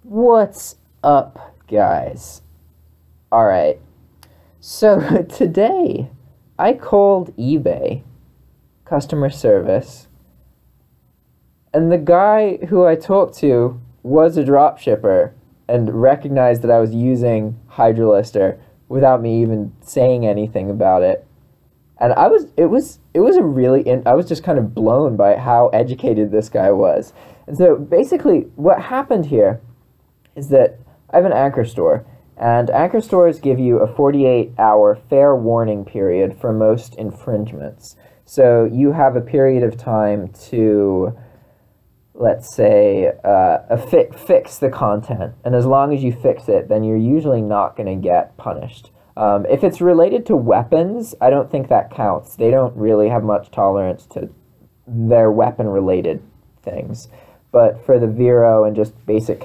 What's up, guys? Alright, so today I called eBay customer service, and the guy who I talked to was a drop shipper and recognized that I was using Hydra Lister without me even saying anything about it. And I was just kind of blown by how educated this guy was. And so basically what happened here is that I have an anchor store, and anchor stores give you a 48-hour fair warning period for most infringements. So you have a period of time to, let's say, fix the content, and as long as you fix it, then you're usually not going to get punished. If it's related to weapons, I don't think that counts. They don't really have much tolerance to their weapon-related things. But for the VERO and just basic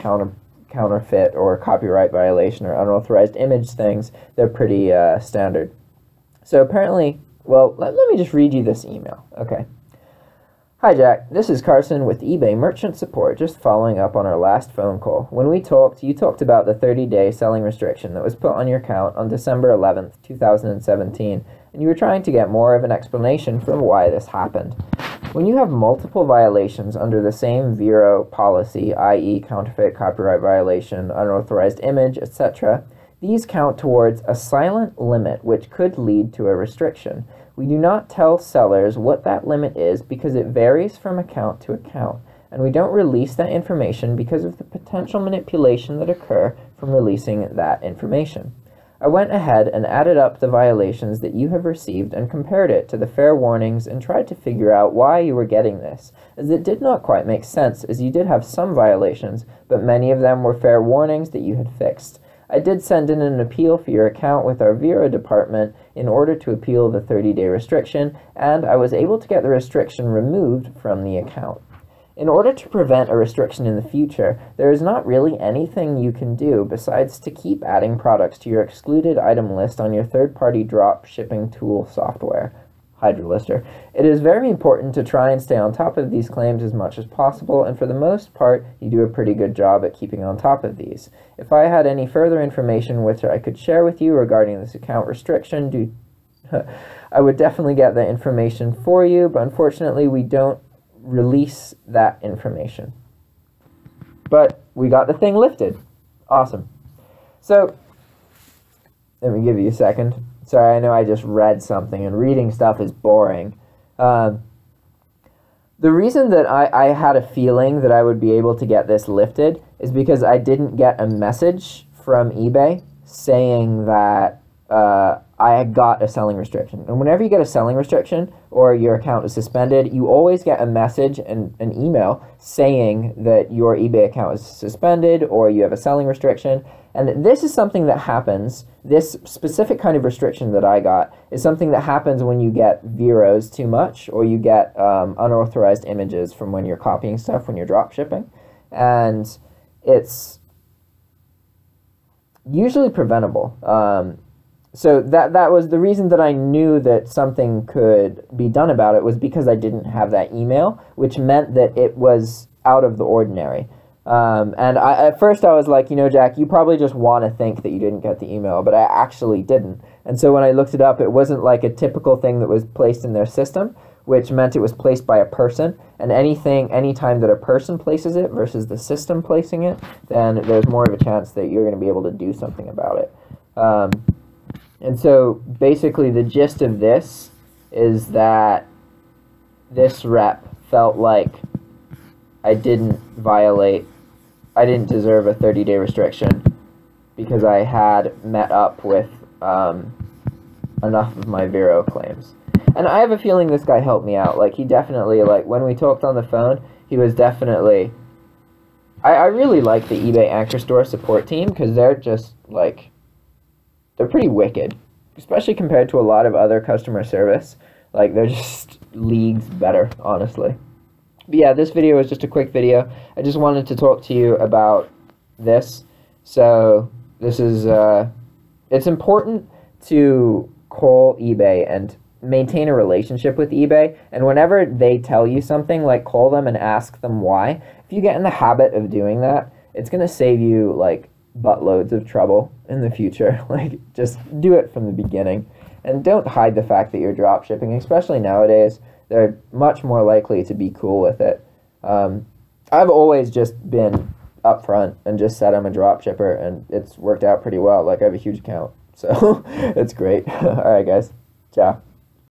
counterfeit or copyright violation or unauthorized image things, they're pretty standard. So apparently, well, let me just read you this email. Okay. Hi Jack, this is Carson with eBay Merchant Support, just following up on our last phone call. When we talked, you talked about the 30-day selling restriction that was put on your account on December 11th, 2017, and you were trying to get more of an explanation for why this happened. When you have multiple violations under the same VERO policy, i.e. counterfeit, copyright violation, unauthorized image, etc., these count towards a silent limit which could lead to a restriction. We do not tell sellers what that limit is because it varies from account to account, and we don't release that information because of the potential manipulation that occur from releasing that information. I went ahead and added up the violations that you have received and compared it to the fair warnings and tried to figure out why you were getting this, as it did not quite make sense, as you did have some violations, but many of them were fair warnings that you had fixed. I did send in an appeal for your account with our VERO department in order to appeal the 30-day restriction, and I was able to get the restriction removed from the account. In order to prevent a restriction in the future, there is not really anything you can do besides to keep adding products to your excluded item list on your third-party drop shipping tool software, Hydra Lister. It is very important to try and stay on top of these claims as much as possible, and for the most part, you do a pretty good job at keeping on top of these. If I had any further information which I could share with you regarding this account restriction, I would definitely get that information for you, but unfortunately we don't release that information. But we got the thing lifted. Awesome. So, let me give you a second. Sorry, I know I just read something, and reading stuff is boring. The reason that I had a feeling that I would be able to get this lifted is because I didn't get a message from eBay saying that I had got a selling restriction. And whenever you get a selling restriction or your account is suspended, you always get a message and an email saying that your eBay account is suspended or you have a selling restriction. And this is something that happens, this specific kind of restriction that I got is something that happens when you get VEROs too much or you get unauthorized images from when you're copying stuff, when you're drop shipping. And it's usually preventable. So that was the reason that I knew that something could be done about it, was because I didn't have that email, which meant that it was out of the ordinary. And at first I was like, you know, Jack, you probably just want to think that you didn't get the email, but I actually didn't. And so when I looked it up, it wasn't like a typical thing that was placed in their system, which meant it was placed by a person. And anytime that a person places it versus the system placing it, then there's more of a chance that you're going to be able to do something about it. And so basically the gist of this is that this rep felt like I didn't deserve a 30-day restriction because I had met up with enough of my VERO claims. And I have a feeling this guy helped me out. Like, he definitely, like, when we talked on the phone, he was definitely... I really like the eBay Anchor Store support team because they're just, like... They're pretty wicked, especially compared to a lot of other customer service. Like, they're just leagues better, honestly. But yeah, this video was just a quick video. I just wanted to talk to you about this. So, this is, it's important to call eBay and maintain a relationship with eBay. And whenever they tell you something, like, call them and ask them why. If you get in the habit of doing that, it's going to save you, like, buttloads of trouble in the future. Like, just do it from the beginning. And don't hide the fact that you're drop shipping, especially nowadays. They're much more likely to be cool with it. I've always just been upfront and just said I'm a drop shipper, and it's worked out pretty well. Like, I have a huge account, so it's great. All right, guys. Ciao.